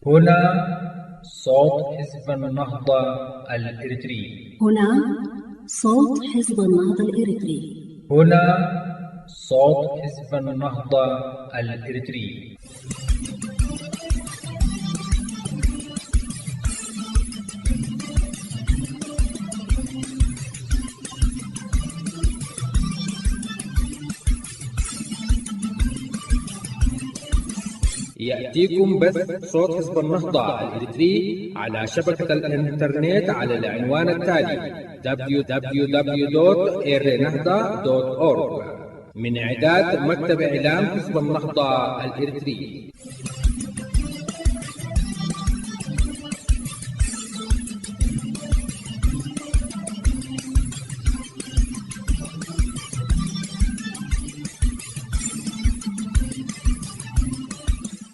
هنا صوت حزب النهضة الإريتري. هنا صوت حزب النهضة الإريتري. هنا صوت حزب النهضة الإريتري. يأتيكم بث صوت حزب النهضة الإريتري على شبكة الإنترنت على العنوان التالي www.irnahda.org من إعداد مكتب إعلام حزب النهضة الإريتري.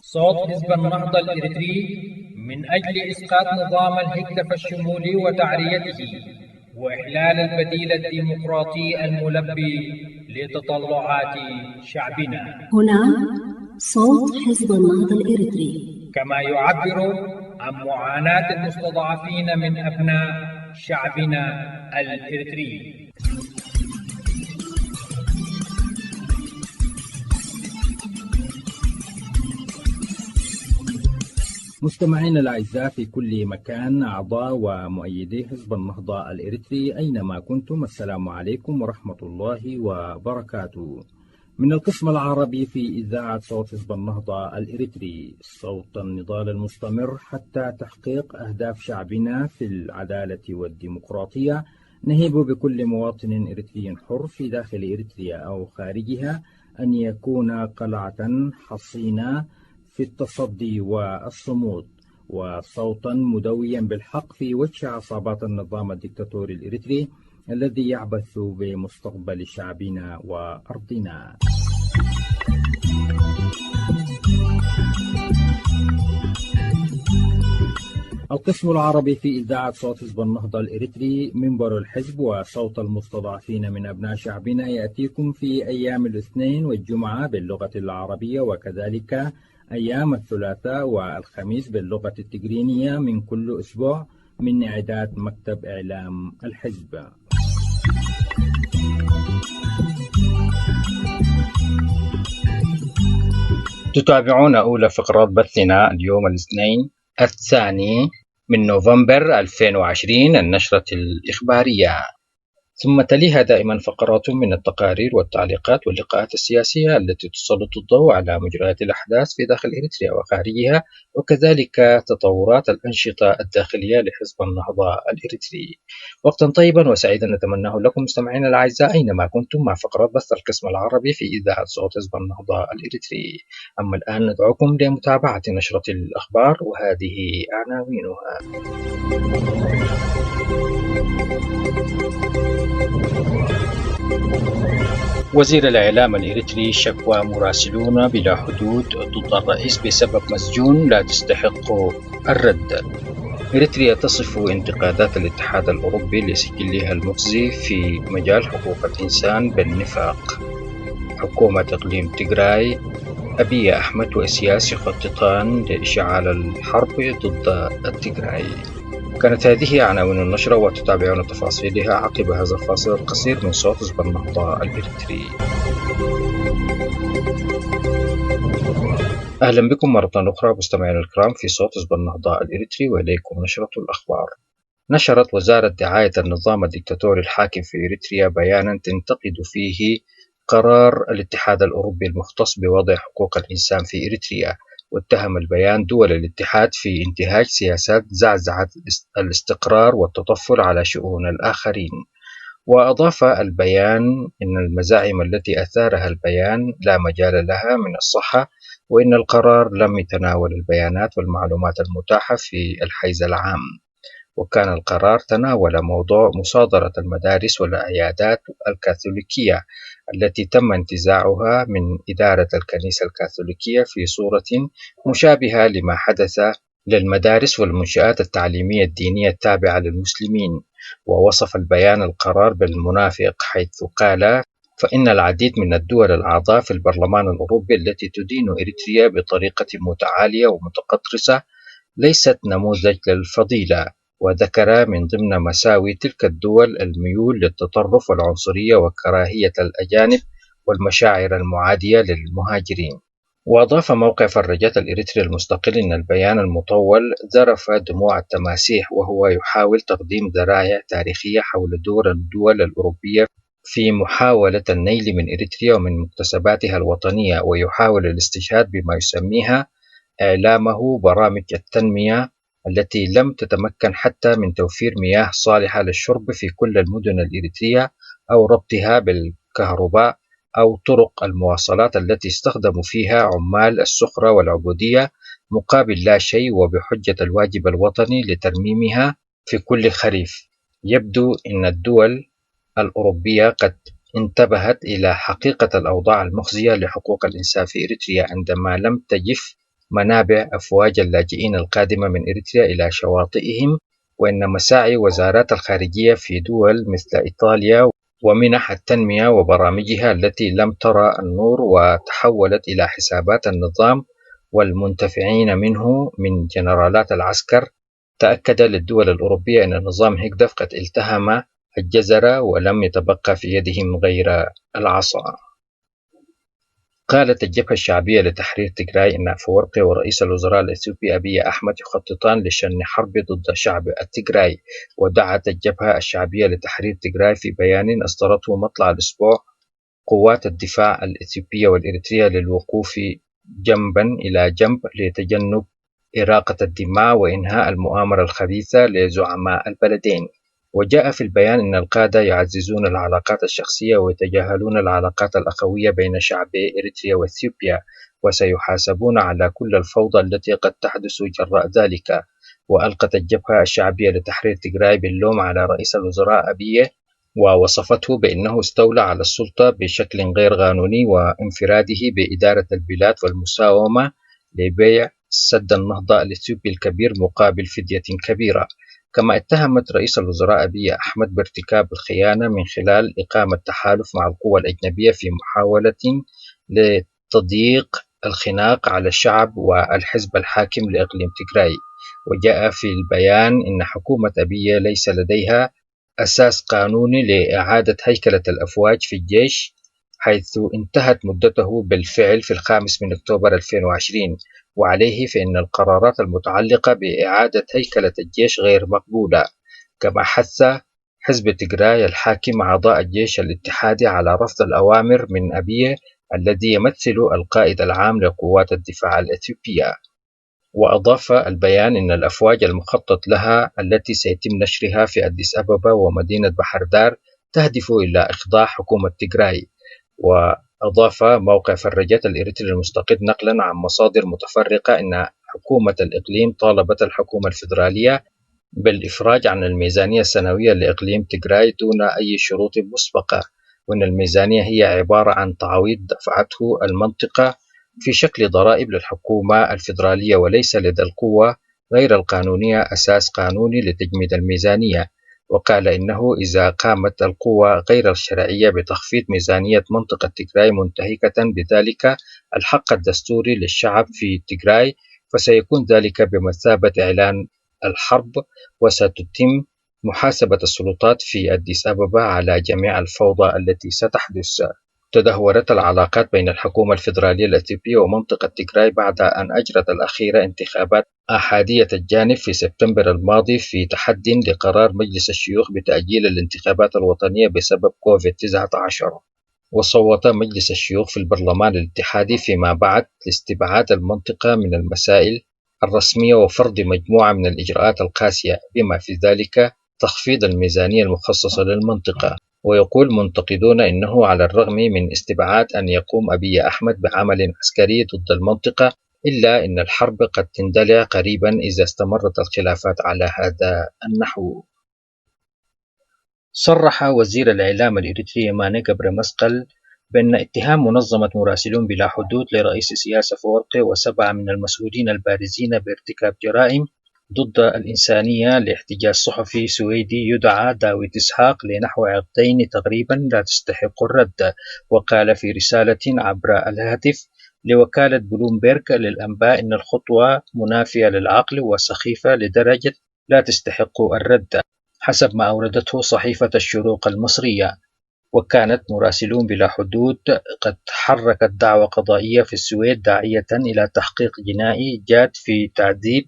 صوت حزب النهضة الإريتري من أجل إسقاط نظام الهكلف الشمولي وتعريته وإحلال البديل الديمقراطي الملبي لتطلعات شعبنا. هنا صوت حزب النهضة الإريتري. كما يعبر عن معاناة المستضعفين من أبناء شعبنا الإريتري. مستمعينا الأعزاء في كل مكان، أعضاء ومؤيدي حزب النهضة الإريتري أينما كنتم، السلام عليكم ورحمة الله وبركاته. من القسم العربي في إذاعة صوت حزب النهضة الإريتري، صوت النضال المستمر حتى تحقيق أهداف شعبنا في العدالة والديمقراطية. نهيب بكل مواطن إريتري حر في داخل إريتريا أو خارجها أن يكون قلعة حصينة في التصدي والصمود، وصوتا مدويا بالحق في وجه عصابات النظام الدكتاتوري الإريتري الذي يعبث بمستقبل شعبنا وأرضنا. القسم العربي في إذاعة صوت حزب النهضة الإريتري، منبر الحزب وصوت المستضعفين من أبناء شعبنا، يأتيكم في أيام الاثنين والجمعة باللغة العربية، وكذلك أيام الثلاثاء والخميس باللغة التجرينية من كل أسبوع من إعداد مكتب إعلام الحزب. تتابعون أولى فقرات بثنا اليوم الاثنين الثاني من نوفمبر 2020، النشرة الإخبارية، ثم تليها دائما فقرات من التقارير والتعليقات واللقاءات السياسية التي تسلط الضوء على مجريات الأحداث في داخل إريتريا وخارجها، وكذلك تطورات الأنشطة الداخلية لحزب النهضة الإريتري. وقتا طيبا وسعيدا نتمناه لكم مستمعينا الأعزاء أينما كنتم مع فقرات بث القسم العربي في إذاعة صوت حزب النهضة الإريتري. أما الآن ندعوكم لمتابعة نشرة الأخبار، وهذه عناوينها. وزير الإعلام الإريتري: شكوى مراسلون بلا حدود ضد الرئيس بسبب مسجون لا تستحق الرد. إريتريا تصف انتقادات الاتحاد الأوروبي لسجلها المخزي في مجال حقوق الإنسان بالنفاق. حكومة إقليم تيغراي: أبي أحمد وإسياس يخططان لإشعال الحرب ضد التيغراي. كانت هذه عناوين النشرة، وتتابعون تفاصيلها عقب هذا الفاصل القصير من صوت حزب النهضة الإريتري. أهلا بكم مرة أخرى مستمعينا الكرام في صوت حزب النهضة الإريتري، وإليكم نشرة الأخبار. نشرت وزارة دعاية النظام الدكتاتوري الحاكم في إريتريا بيانا تنتقد فيه قرار الاتحاد الأوروبي المختص بوضع حقوق الإنسان في إريتريا، واتهم البيان دول الاتحاد في انتهاج سياسات زعزعت الاستقرار والتطفل على شؤون الآخرين. وأضاف البيان إن المزاعم التي أثارها البيان لا مجال لها من الصحة، وإن القرار لم يتناول البيانات والمعلومات المتاحة في الحيز العام. وكان القرار تناول موضوع مصادرة المدارس والعيادات الكاثوليكية التي تم انتزاعها من إدارة الكنيسة الكاثوليكية في صورة مشابهة لما حدث للمدارس والمنشآت التعليمية الدينية التابعة للمسلمين. ووصف البيان القرار بالمنافق، حيث قال: فإن العديد من الدول الأعضاء في البرلمان الأوروبي التي تدين إريتريا بطريقة متعالية ومتقطرسة ليست نموذج للفضيلة، وذكر من ضمن مساوي تلك الدول الميول للتطرف والعنصرية وكراهية الأجانب والمشاعر المعادية للمهاجرين. وأضاف موقع فرجة الإريتري المستقل أن البيان المطول ذرف دموع التماسيح، وهو يحاول تقديم دراية تاريخية حول دور الدول الأوروبية في محاولة النيل من إريتريا ومن مكتسباتها الوطنية، ويحاول الاستشهاد بما يسميها إعلامه برامج التنمية التي لم تتمكن حتى من توفير مياه صالحة للشرب في كل المدن الإريترية أو ربطها بالكهرباء أو طرق المواصلات التي استخدموا فيها عمال السخرة والعبودية مقابل لا شيء، وبحجة الواجب الوطني لترميمها في كل خريف. يبدو أن الدول الأوروبية قد انتبهت إلى حقيقة الأوضاع المخزية لحقوق الإنسان في إريتريا عندما لم تجف منابع أفواج اللاجئين القادمة من إريتريا إلى شواطئهم، وإن مساعي وزارات الخارجية في دول مثل إيطاليا ومنح التنمية وبرامجها التي لم ترى النور وتحولت إلى حسابات النظام والمنتفعين منه من جنرالات العسكر، تأكد للدول الأوروبية أن نظام هيغدف قد التهم الجزر ولم يتبقى في يدهم غير العصا. قالت الجبهة الشعبية لتحرير تيغراي إن أفورقي ورئيس الوزراء الإثيوبي أبي أحمد يخططان لشن حرب ضد شعب التيغراي. ودعت الجبهة الشعبية لتحرير تيغراي في بيان أصدرته مطلع الأسبوع قوات الدفاع الإثيوبية والإريترية للوقوف جنبا إلى جنب لتجنب إراقة الدماء وإنهاء المؤامرة الخبيثة لزعماء البلدين. وجاء في البيان أن القادة يعززون العلاقات الشخصية ويتجاهلون العلاقات الأخوية بين شعبي إريتريا وإثيوبيا، وسيحاسبون على كل الفوضى التي قد تحدث جراء ذلك. وألقت الجبهة الشعبية لتحرير تيغراي باللوم على رئيس الوزراء أبي، ووصفته بأنه استولى على السلطة بشكل غير قانوني وانفراده بإدارة البلاد والمساومة لبيع سد النهضة الإثيوبي الكبير مقابل فدية كبيرة. كما اتهمت رئيس الوزراء أبي أحمد بارتكاب الخيانة من خلال إقامة تحالف مع القوى الأجنبية في محاولة لتضييق الخناق على الشعب والحزب الحاكم لإقليم تيغراي. وجاء في البيان إن حكومة أبي ليس لديها أساس قانوني لإعادة هيكلة الأفواج في الجيش، حيث انتهت مدته بالفعل في 5 أكتوبر 2020، وعليه فإن القرارات المتعلقة بإعادة هيكلة الجيش غير مقبولة. كما حث حزب تيغراي الحاكم أعضاء الجيش الاتحادي على رفض الأوامر من أبي الذي يمثل القائد العام لقوات الدفاع الإثيوبية. وأضاف البيان أن الأفواج المخطط لها التي سيتم نشرها في أديس أبابا ومدينة بحردار تهدف إلى إخضاع حكومة تيغراي. وأضاف موقع فرجة الإريتري المستقل نقلا عن مصادر متفرقة أن حكومة الإقليم طالبت الحكومة الفيدرالية بالإفراج عن الميزانية السنوية لإقليم تيغراي دون أي شروط مسبقة، وأن الميزانية هي عبارة عن تعويض دفعته المنطقة في شكل ضرائب للحكومة الفيدرالية، وليس لدى القوة غير القانونية أساس قانوني لتجميد الميزانية. وقال إنه إذا قامت القوى غير الشرعية بتخفيض ميزانية منطقة تيغراي منتهكة بذلك الحق الدستوري للشعب في تيغراي، فسيكون ذلك بمثابة إعلان الحرب، وستتم محاسبة السلطات في أديس أبابا على جميع الفوضى التي ستحدث. تدهورت العلاقات بين الحكومة الفيدرالية الإثيوبية ومنطقة تيغراي بعد أن أجرت الأخيرة انتخابات أحادية الجانب في سبتمبر الماضي في تحد لقرار مجلس الشيوخ بتأجيل الانتخابات الوطنية بسبب كوفيد-19. وصوت مجلس الشيوخ في البرلمان الاتحادي فيما بعد لاستبعاد المنطقة من المسائل الرسمية وفرض مجموعة من الإجراءات القاسية بما في ذلك تخفيض الميزانية المخصصة للمنطقة. ويقول منتقدون إنه على الرغم من استبعاد أن يقوم أبي أحمد بعمل عسكري ضد المنطقة، إلا أن الحرب قد تندلع قريبا إذا استمرت الخلافات على هذا النحو. صرح وزير الإعلام الإريتري ماني جبر مسقل بأن اتهام منظمة مراسلون بلا حدود لرئيس إسياس أفورقي و7 من المسؤولين البارزين بارتكاب جرائم ضد الإنسانية لاحتجاز صحفي سويدي يدعى داويد إسحاق لنحو عقدين تقريبا لا تستحق الرد. وقال في رسالة عبر الهاتف لوكالة بلومبيرغ للأنباء إن الخطوة منافية للعقل وسخيفة لدرجة لا تستحق الرد، حسب ما أوردته صحيفة الشروق المصرية. وكانت مراسلون بلا حدود قد حركت دعوى قضائية في السويد داعية إلى تحقيق جنائي جاد في تعذيب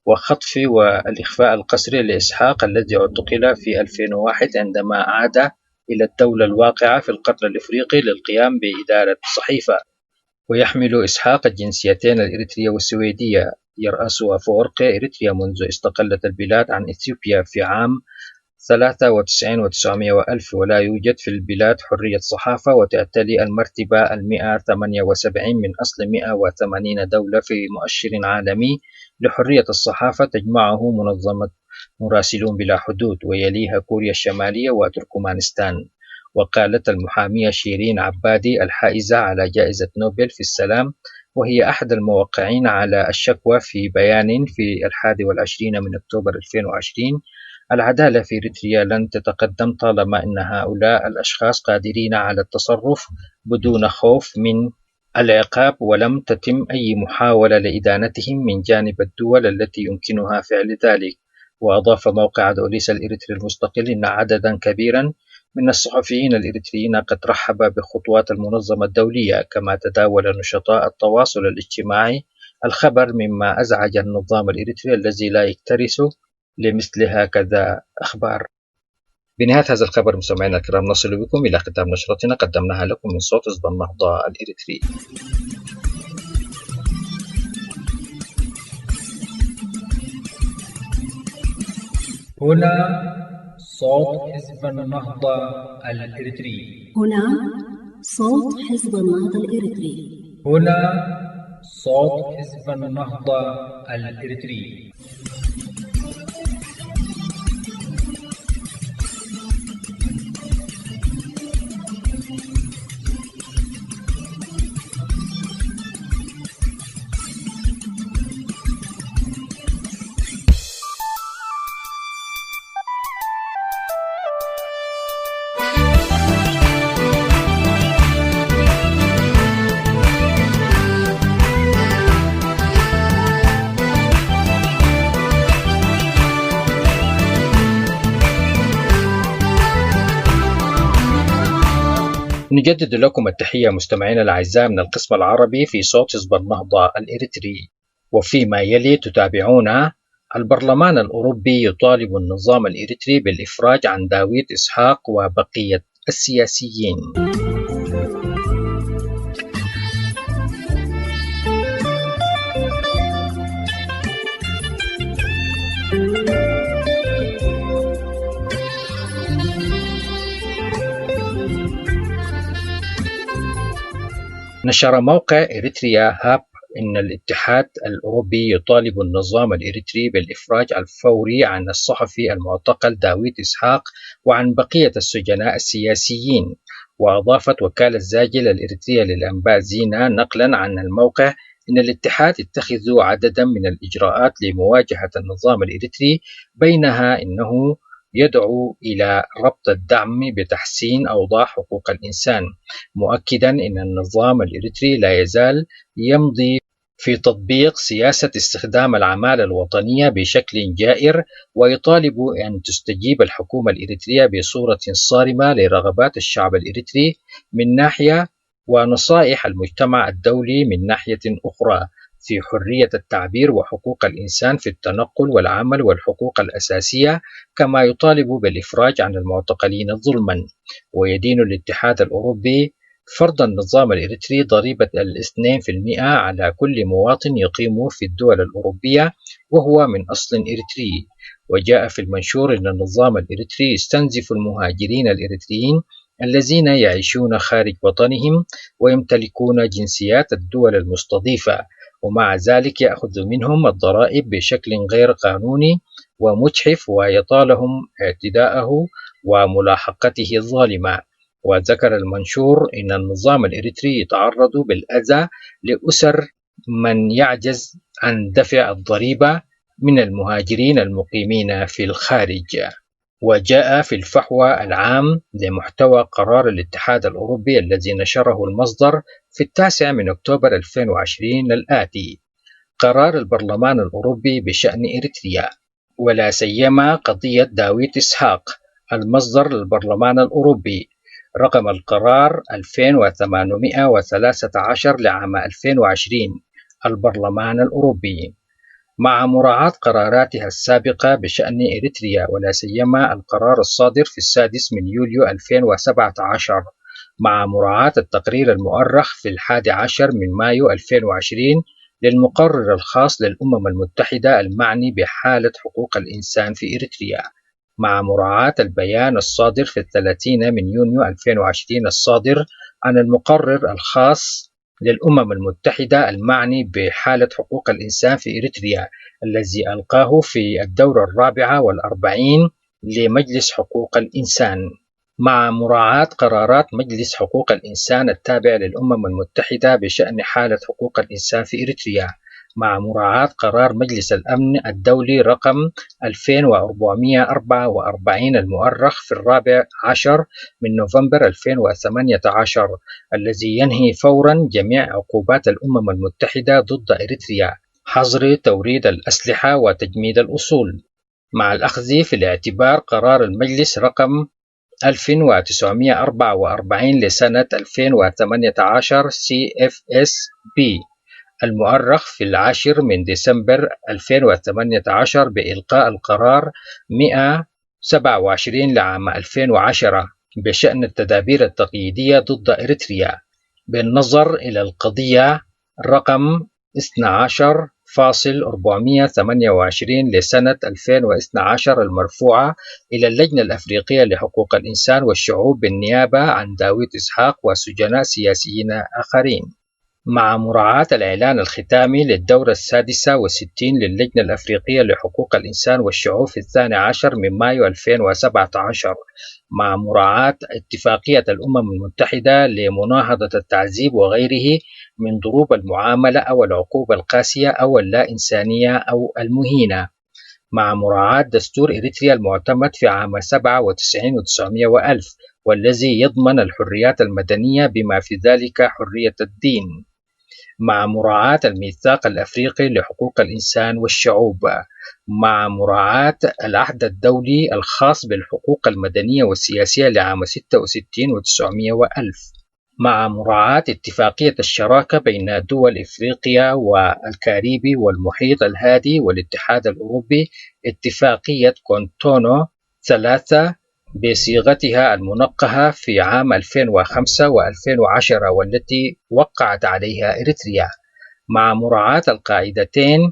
وخطف والإخفاء القسري لإسحاق الذي اعتقل في 2001 عندما عاد إلى الدولة الواقعة في القرن الإفريقي للقيام بإدارة الصحيفة. ويحمل إسحاق الجنسيتين الإريترية والسويدية، يرأس أفورقي إريتريا منذ استقلت البلاد عن إثيوبيا في عام 93 و900 وألف، ولا يوجد في البلاد حرية صحافة، وتعتلي المرتبة 178 من أصل 180 دولة في مؤشر عالمي لحرية الصحافة تجمعه منظمة مراسلون بلا حدود، ويليها كوريا الشمالية وتركمانستان. وقالت المحامية شيرين عبادي الحائزة على جائزة نوبل في السلام، وهي أحد الموقعين على الشكوى، في بيان في 21 من أكتوبر 2020: العدالة في إريتريا لن تتقدم طالما أن هؤلاء الأشخاص قادرين على التصرف بدون خوف من العقاب، ولم تتم أي محاولة لإدانتهم من جانب الدول التي يمكنها فعل ذلك. وأضاف موقع دوليس الإريتري المستقل إن عددا كبيرا من الصحفيين الإريتريين قد رحب بخطوات المنظمة الدولية، كما تداول نشطاء التواصل الاجتماعي الخبر، مما أزعج النظام الإريتري الذي لا يكترث لمثل هكذا أخبار. بنهاية هذا الخبر مستمعينا الكرام نصل بكم إلى ختام نشرتنا قدمناها لكم من صوت حزب النهضة الإريتري. هنا صوت حزب النهضة الإريتري. هنا صوت حزب النهضة الإريتري. هنا صوت حزب النهضة الإريتري. نجدد لكم التحية مستمعينا الأعزاء من القسم العربي في صوت حزب النهضة الإريتري. وفيما يلي تتابعون: البرلمان الأوروبي يطالب النظام الإريتري بالإفراج عن داويد إسحاق وبقية السياسيين. نشر موقع إريتريا هاب إن الاتحاد الأوروبي يطالب النظام الإريتري بالإفراج الفوري عن الصحفي المعتقل داويد إسحاق وعن بقية السجناء السياسيين. وأضافت وكالة زاجل الإريترية للأنباء زينا نقلا عن الموقع إن الاتحاد اتخذ عددا من الإجراءات لمواجهة النظام الإريتري، بينها إنه يدعو إلى ربط الدعم بتحسين أوضاع حقوق الإنسان، مؤكدا أن النظام الإريتري لا يزال يمضي في تطبيق سياسة استخدام العمالة الوطنية بشكل جائر، ويطالب أن تستجيب الحكومة الإريترية بصورة صارمة لرغبات الشعب الإريتري من ناحية، ونصائح المجتمع الدولي من ناحية أخرى، في حرية التعبير وحقوق الإنسان في التنقل والعمل والحقوق الأساسية، كما يطالب بالإفراج عن المعتقلين ظلما. ويدين الاتحاد الأوروبي فرض النظام الإريتري ضريبة 2% على كل مواطن يقيم في الدول الأوروبية وهو من أصل إريتري. وجاء في المنشور أن النظام الإريتري يستنزف المهاجرين الإريتريين الذين يعيشون خارج وطنهم ويمتلكون جنسيات الدول المستضيفة، ومع ذلك يأخذ منهم الضرائب بشكل غير قانوني ومجحف، ويطالهم اعتداءه وملاحقته الظالمة. وذكر المنشور إن النظام الإريتري يتعرض بالأذى لأسر من يعجز عن دفع الضريبة من المهاجرين المقيمين في الخارج. وجاء في الفحوى العام لمحتوى قرار الاتحاد الأوروبي الذي نشره المصدر في 9 من أكتوبر 2020 الآتي: قرار البرلمان الأوروبي بشأن إريتريا، ولا سيما قضية داويد إسحاق. المصدر للبرلمان الأوروبي رقم القرار 2813 لعام 2020. البرلمان الأوروبي مع مراعاة قراراتها السابقة بشأن إريتريا، ولا سيما القرار الصادر في 6 من يوليو 2017، مع مراعاة التقرير المؤرخ في 11 من مايو 2020 للمقرر الخاص للأمم المتحدة المعني بحالة حقوق الإنسان في إريتريا، مع مراعاة البيان الصادر في 30 من يونيو 2020 الصادر عن المقرر الخاص للأمم المتحدة المعني بحالة حقوق الإنسان في إريتريا الذي ألقاه في الدورة 44 لمجلس حقوق الإنسان، مع مراعاة قرارات مجلس حقوق الإنسان التابع للأمم المتحدة بشأن حالة حقوق الإنسان في إريتريا، مع مراعاة قرار مجلس الأمن الدولي رقم 2444 المؤرخ في 14 من نوفمبر 2018 الذي ينهي فورا جميع عقوبات الأمم المتحدة ضد إريتريا، حظر توريد الأسلحة وتجميد الأصول، مع الأخذ في الاعتبار قرار المجلس رقم 1944 لسنة 2018 CFSB المؤرخ في 10 من ديسمبر 2018 بإلقاء القرار 127 لعام 2010 بشأن التدابير التقييدية ضد إريتريا، بالنظر إلى القضية رقم 12.428 لسنة 2012 المرفوعة إلى اللجنة الأفريقية لحقوق الإنسان والشعوب بالنيابة عن داويد إسحاق وسجناء سياسيين آخرين، مع مراعاة الإعلان الختامي للدورة 66 للجنة الأفريقية لحقوق الإنسان والشعوب في 12 من مايو 2017، مع مراعاة اتفاقية الأمم المتحدة لمناهضة التعذيب وغيره من ضروب المعاملة أو العقوبة القاسية أو اللا إنسانية أو المهينة، مع مراعاة دستور إريتريا المعتمد في عام 97 و900 وألف والذي يضمن الحريات المدنية بما في ذلك حرية الدين، مع مراعاة الميثاق الأفريقي لحقوق الإنسان والشعوب، مع مراعاة العهد الدولي الخاص بالحقوق المدنية والسياسية لعام 66 و900 وألف، مع مراعاة اتفاقية الشراكة بين دول إفريقيا والكاريبي والمحيط الهادي والاتحاد الأوروبي، اتفاقية كونتونو 3 بصيغتها المنقحة في عام 2005 و2010 والتي وقعت عليها إريتريا، مع مراعاة القاعدتين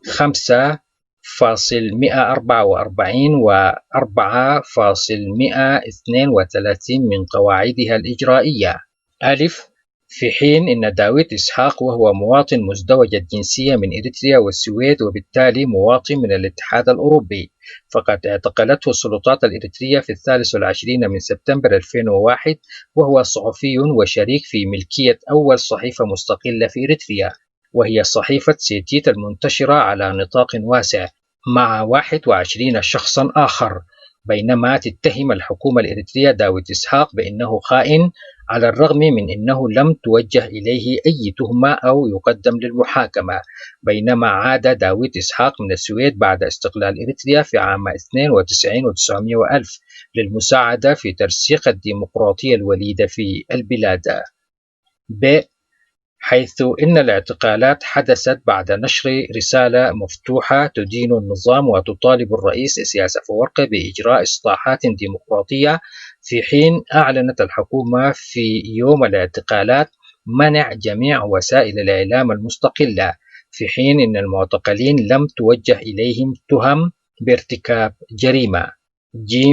5.144 و 4.132 من قواعدها الإجرائية. ألف، في حين أن داويد إسحاق وهو مواطن مزدوج الجنسية من إريتريا والسويد وبالتالي مواطن من الاتحاد الأوروبي، فقد اعتقلته السلطات الإريترية في 23 من سبتمبر 2001 وهو صحفي وشريك في ملكية أول صحيفة مستقلة في إريتريا وهي صحيفة سيتيت المنتشرة على نطاق واسع مع 21 شخصا آخر، بينما تتهم الحكومة الإريترية داويد إسحاق بأنه خائن على الرغم من أنه لم توجه إليه أي تهمة أو يقدم للمحاكمة، بينما عاد داويد إسحاق من السويد بعد استقلال إريتريا في عام 92 و900 وألف للمساعدة في ترسيخ الديمقراطية الوليدة في البلاد. ب، حيث إن الاعتقالات حدثت بعد نشر رسالة مفتوحة تدين النظام وتطالب الرئيس إسياس أفورقي بإجراء إصلاحات ديمقراطية، في حين أعلنت الحكومة في يوم الاعتقالات منع جميع وسائل الإعلام المستقلة، في حين أن المعتقلين لم توجه إليهم تهم بارتكاب جريمة. ج،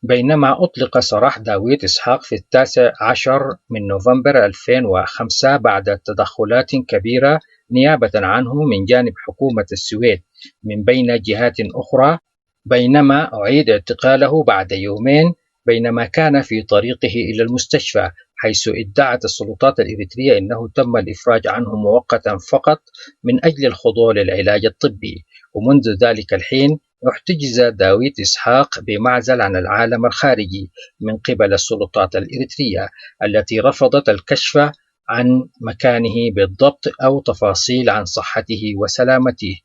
بينما أطلق سراح داويد إسحاق في 19 من نوفمبر 2005 بعد تدخلات كبيرة نيابة عنه من جانب حكومة السويد من بين جهات أخرى، بينما أعيد اعتقاله بعد يومين بينما كان في طريقه إلى المستشفى، حيث ادعت السلطات الإريترية أنه تم الإفراج عنه مؤقتا فقط من أجل الخضوع للعلاج الطبي. ومنذ ذلك الحين احتجز داويد إسحاق بمعزل عن العالم الخارجي من قبل السلطات الإريترية التي رفضت الكشف عن مكانه بالضبط أو تفاصيل عن صحته وسلامته.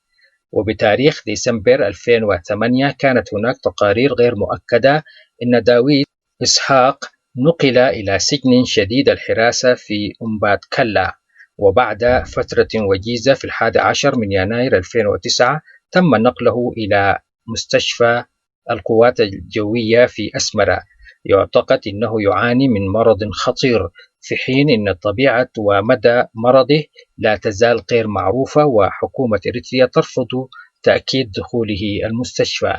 وبتاريخ ديسمبر 2008 كانت هناك تقارير غير مؤكدة أن داويد إسحاق نقل إلى سجن شديد الحراسة في أمبات كلا، وبعد فترة وجيزة في 11 من يناير 2009 تم نقله إلى مستشفى القوات الجوية في أسمرة. يعتقد أنه يعاني من مرض خطير، في حين أن طبيعة ومدى مرضه لا تزال غير معروفة، وحكومة إريتريا ترفض تأكيد دخوله المستشفى.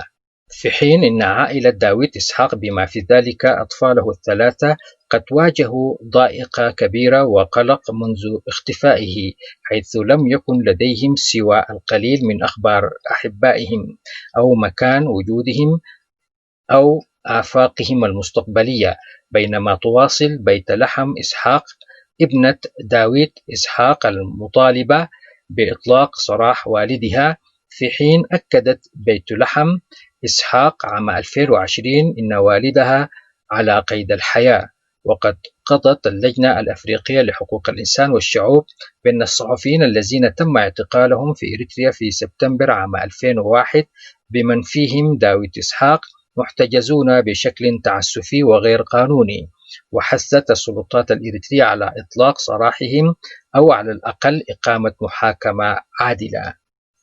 في حين أن عائلة داويد إسحاق بما في ذلك أطفاله الثلاثة قد واجهوا ضائقة كبيرة وقلق منذ اختفائه، حيث لم يكن لديهم سوى القليل من أخبار أحبائهم أو مكان وجودهم أو آفاقهم المستقبلية. بينما تواصل بيت لحم إسحاق ابنة داويد إسحاق المطالبة بإطلاق سراح والدها، في حين أكدت بيت لحم إسحاق عام 2020 أن والدها على قيد الحياة. وقد قضت اللجنة الأفريقية لحقوق الإنسان والشعوب بأن الصحفيين الذين تم اعتقالهم في إريتريا في سبتمبر عام 2001 بمن فيهم داويد إسحاق محتجزون بشكل تعسفي وغير قانوني، وحثت السلطات الإريترية على إطلاق سراحهم أو على الأقل إقامة محاكمة عادلة.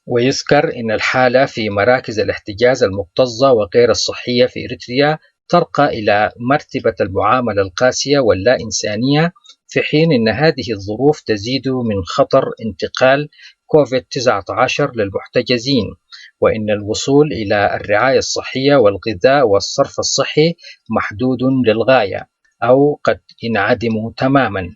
ويذكر أن الحالة في مراكز الاحتجاز المكتظة وغير الصحية في إريتريا ترقى إلى مرتبة المعاملة القاسية واللا إنسانية، في حين أن هذه الظروف تزيد من خطر انتقال كوفيد-19 للمحتجزين، وإن الوصول إلى الرعاية الصحية والغذاء والصرف الصحي محدود للغاية أو قد ينعدموا تماما،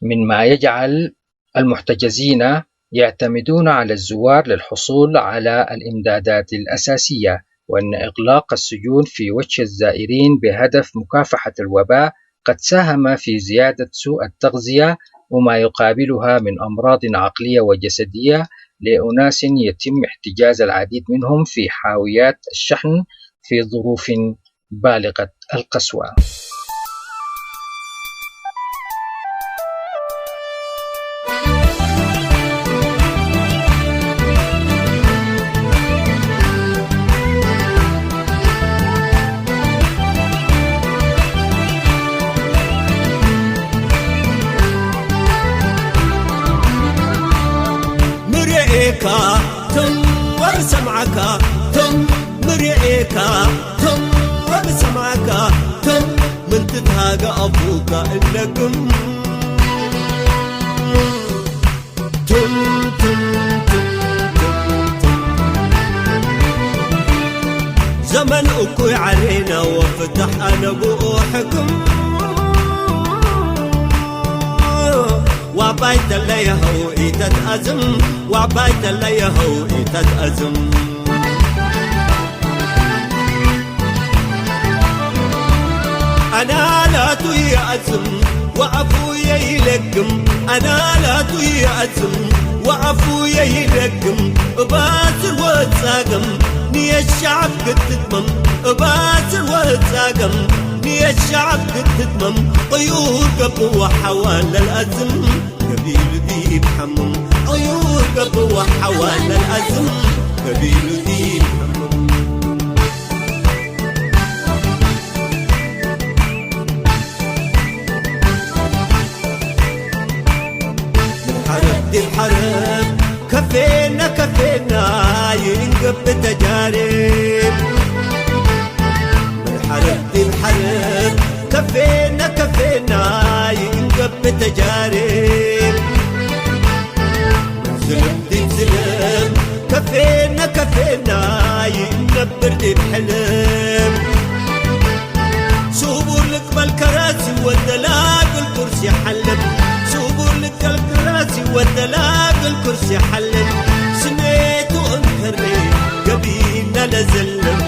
مما يجعل المحتجزين يعتمدون على الزوار للحصول على الإمدادات الأساسية، وأن إغلاق السجون في وجه الزائرين بهدف مكافحة الوباء قد ساهم في زيادة سوء التغذية وما يقابلها من أمراض عقلية وجسدية لأناس يتم احتجاز العديد منهم في حاويات الشحن في ظروف بالغة القسوة. تم وبسمعك تم مرئيك تم وبسمعك تم من تتهاجى أبوك إنكم تم تم زمن أكوي علينا وفتح أنا بوحكم وعبايت اللي يهو إيتت أزم وعبايت اللي يهو إيتت أزم أنا لا توي أزم وعفويا يلقم أنا لا توي أزم وعفويا يلقم باسر وتساقم نية الشعب قد تتمم باسر وتساقم نية الشعب قد تتمم طيور قبوة حوال الأزم قبيل ذي بحمم طيور قبوة حوال الأزم قبيل ذي بحمم الحرب دي الحرب كفينا كفينا ينقب تجارب الحرب دي الحرب كفينا كفينا ينقب تجارب زلم دي زلم كفينا كفينا ينبر دي بحلم سوبوا لك بالكراسي والدلاق الكرسي حلم سوبوا لك الكراسي والدلاق الكرسي حلم سميتوا انكري قبيلنا لزلم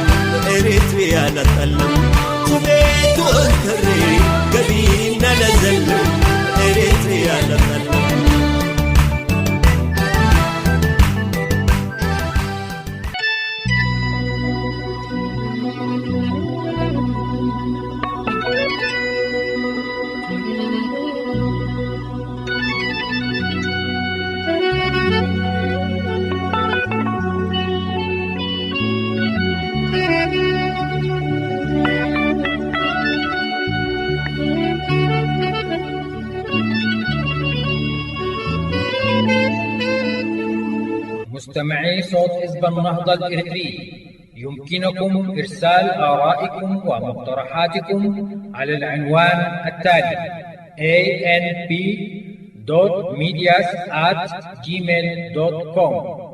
إريتريا نتألم سميتوا انكري قبيلنا لزل إريتريا لزل مستمعي صوت حزب النهضة الإريتري، يمكنكم إرسال آرائكم ومقترحاتكم على العنوان التالي: anp.medias@gmail.com.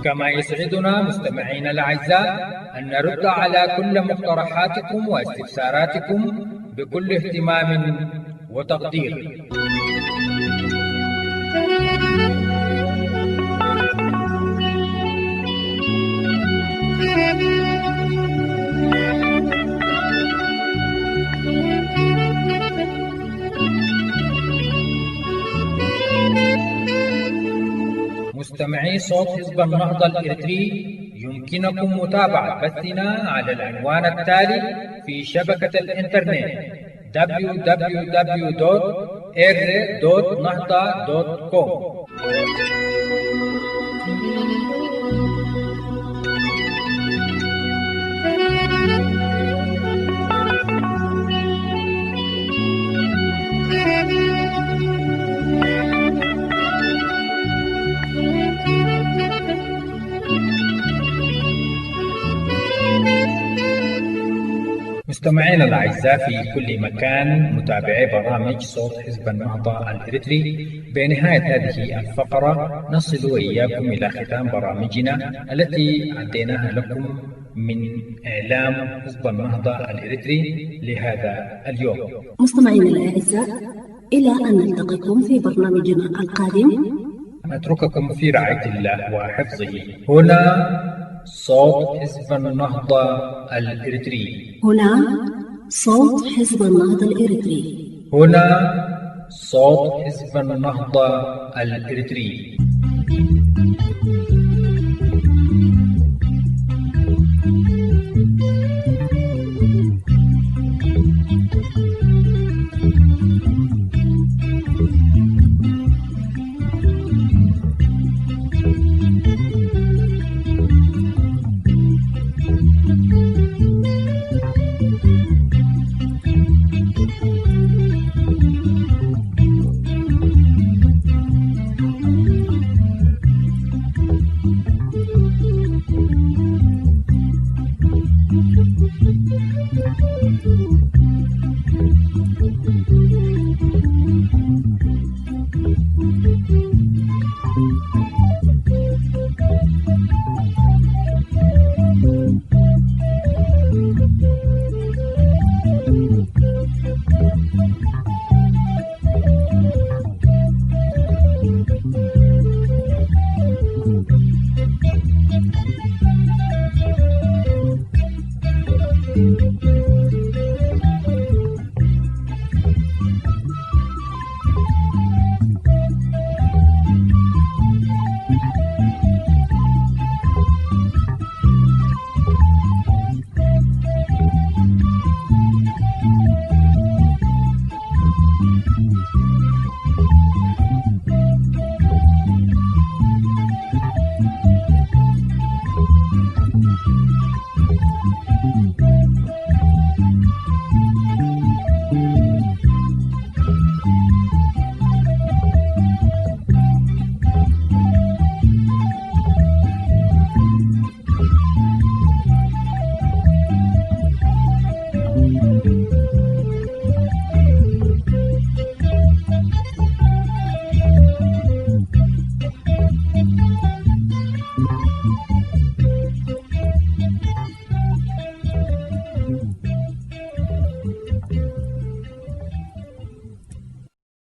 كما يسعدنا مستمعينا الأعزاء أن نرد على كل مقترحاتكم واستفساراتكم بكل اهتمام وتقدير. مستمعي صوت حزب النهضة الإريتري، يمكنكم متابعة بثنا على العنوان التالي في شبكة الإنترنت www.r.nahda.com. مستمعينا الأعزاء في كل مكان، متابعي برامج صوت حزب النهضة الإريتري، بنهاية هذه الفقرة نصل وإياكم إلى ختام برامجنا التي أديناها لكم من إعلام حزب النهضة الإريتري لهذا اليوم. مستمعينا الأعزاء، إلى أن نلتقيكم في برنامجنا القادم، نترككم في رعاية الله وحفظه. هنا صوت حزب النهضة الإريتري. هنا صوت حزب النهضة الإريتري. هنا صوت حزب النهضة الإريتري.